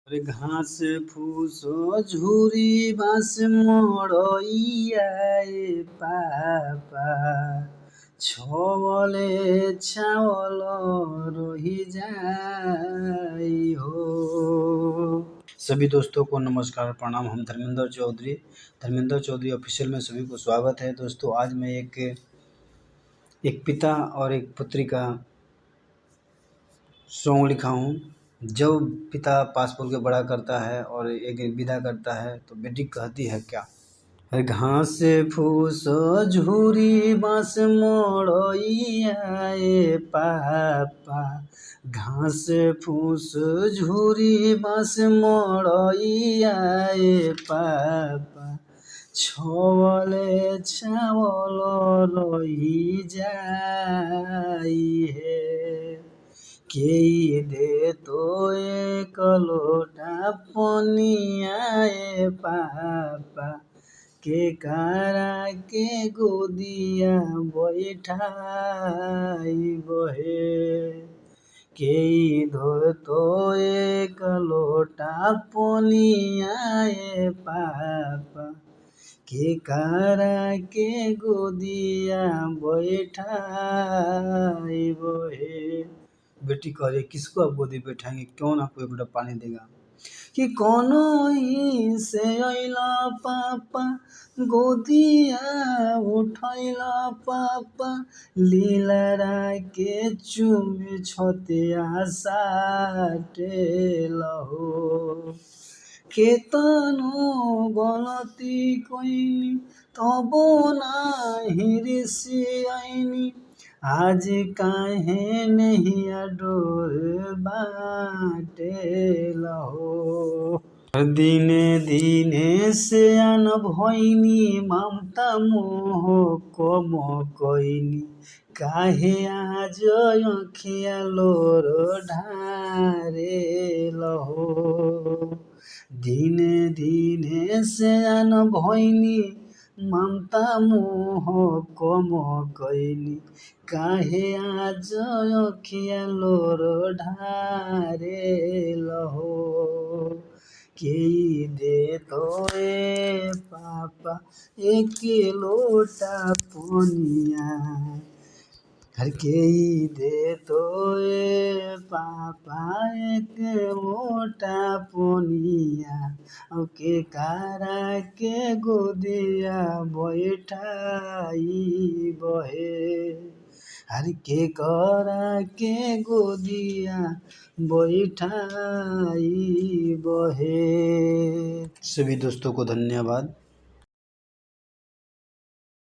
अरे घास फूस झुरी बाँस मरइया पापा छवले छावल रही जाई हो। सभी दोस्तों को नमस्कार प्रणाम। हम धर्मेंद्र चौधरी ऑफिशियल में सभी को स्वागत है। दोस्तों आज मैं एक पिता और एक पुत्री का सॉन्ग लिखा हूँ। जब पिता पास बोल के बड़ा करता है और एक विदा करता है तो बेटी कहती है क्या, घास फूस झुरी बाँस मरइया पापा घास फूस झुरी बाँस मरइया पापा छवले छावल रही जाई है। के दे तो एक लोटा पनिया पापा के कारा के गोदिया बैठाई बहे। के धो तो एक लोटा पनिया पापा के कारा के गोदिया बैठाई बहे। बेटी कह रही किसको आप गोदी बैठाएंगे, क्यों ना कोई बेटा पानी देगा। कि कोनो ही से अइला पापा गोदिया उठैला पापा लीलरा के चुम छतिया साटे लहो। केतनो गलती कइनी तबो नाही रिसियाइनी आज काहे नहिया डोर बाटे लहो। दिने दिने सयान भइनी ममता मोह कम कइनी काहे आज अखिया लोर ढारे लहो। दिने दिने सयान भइनी ममता मोह कम कइनी काहे आज अखिया लोर ढारे लहो। के दे तो ए पापा एक लोटा पनिया हर के दे तो ए पापा एक लोटा पनिया के कारा के गोदिया बैठाई बहे। हर के करा के गोदिया बैठाई बहे। सभी दोस्तों को धन्यवाद।